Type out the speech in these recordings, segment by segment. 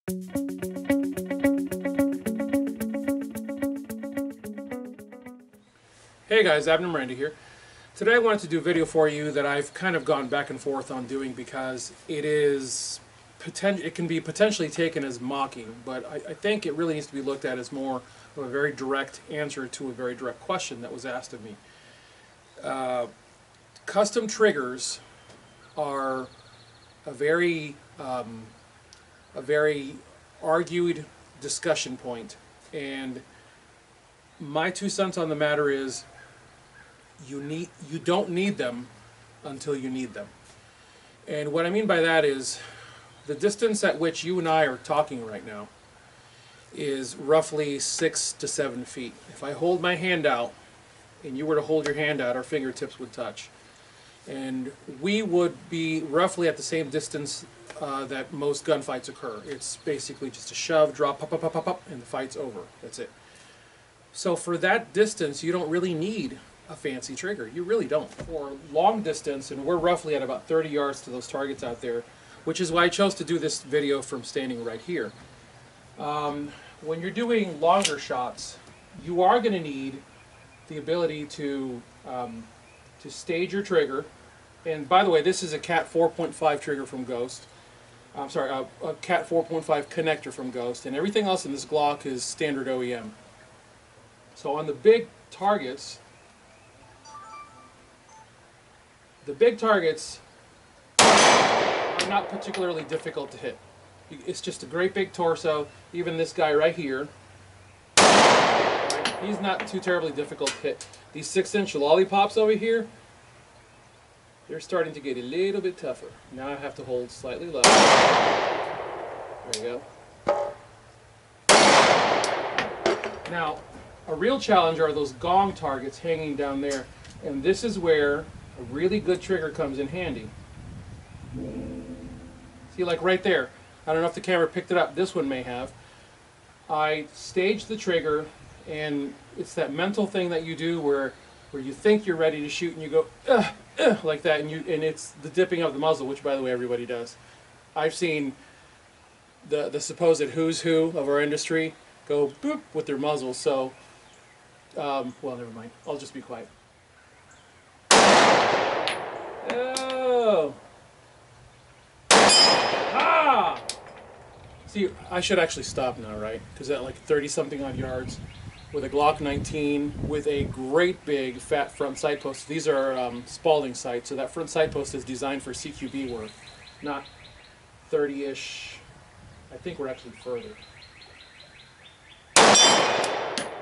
Hey guys, Abner Miranda here. Today I wanted to do a video for you that I've kind of gone back and forth on doing because it can be potentially taken as mocking, but I think it really needs to be looked at as more of a very direct answer to a very direct question that was asked of me. Custom triggers are a very argued discussion point, and my 2 cents on the matter is you don't need them until you need them. And what I mean by that is the distance at which you and I are talking right now is roughly 6 to 7 feet. If I hold my hand out and you were to hold your hand out, our fingertips would touch. And we would be roughly at the same distance that most gunfights occur. It's basically just a shove, drop, pop, pop, pop, pop, pop, and the fight's over. That's it. So for that distance, you don't really need a fancy trigger. You really don't. For long distance, and we're roughly at about 30 yards to those targets out there, which is why I chose to do this video from standing right here. When you're doing longer shots, you are going to need the ability to stage your trigger. And by the way, this is a Cat 4.5 trigger from Ghost. I'm sorry, a Cat 4.5 connector from Ghost, and everything else in this Glock is standard OEM. So on the big targets are not particularly difficult to hit. It's just a great big torso. Even this guy right here, right, he's not too terribly difficult to hit. These 6-inch lollipops over here, they're starting to get a little bit tougher. Now I have to hold slightly low. There you go. Now, a real challenge are those gong targets hanging down there, and this is where a really good trigger comes in handy. See, like right there, I don't know if the camera picked it up, this one may have. I staged the trigger, and it's that mental thing that you do where you think you're ready to shoot and you go like that, and it's the dipping of the muzzle, which by the way everybody does. I've seen the supposed who's who of our industry go boop with their muzzles, so well, never mind. I'll just be quiet. Oh! Ah! See, I should actually stop now, right? Because at like 30-something odd yards, with a Glock 19, with a great big fat front sight post. These are Spalding sights, so that front sight post is designed for CQB work, not 30-ish. I think we're actually further.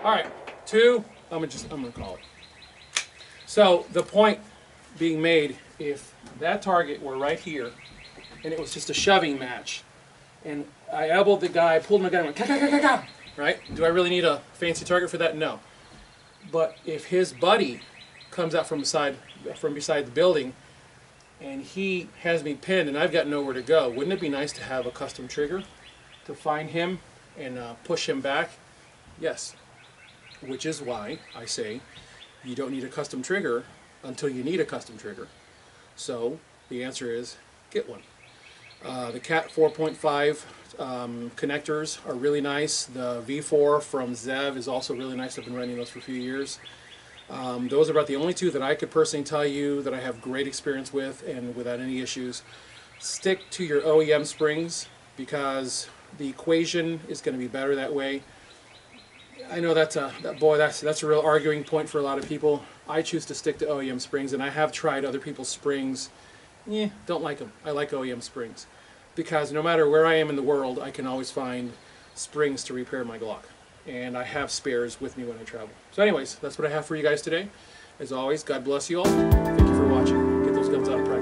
All right. 2, I'm gonna call it. So the point being made, if that target were right here, and it was just a shoving match, and I elbowed the guy, pulled my gun, and went, ka-ka-ka-ka-ka, right? Do I really need a fancy target for that? No. But if his buddy comes out from beside the building, and he has me pinned, and I've got nowhere to go, wouldn't it be nice to have a custom trigger to find him and push him back? Yes. Which is why I say you don't need a custom trigger until you need a custom trigger. So the answer is get one. The Cat 4.5 connectors are really nice. The V4 from Zev is also really nice. I've been running those for a few years. Those are about the only 2 that I could personally tell you that I have great experience with and without any issues. Stick to your OEM springs because the equation is going to be better that way. I know that's a real arguing point for a lot of people. I choose to stick to OEM springs, and I have tried other people's springs. Don't like them. I like OEM springs because no matter where I am in the world, I can always find springs to repair my Glock, and I have spares with me when I travel. So anyways, that's what I have for you guys today. As always, God bless you all. Thank you for watching. Get those guns out of practice.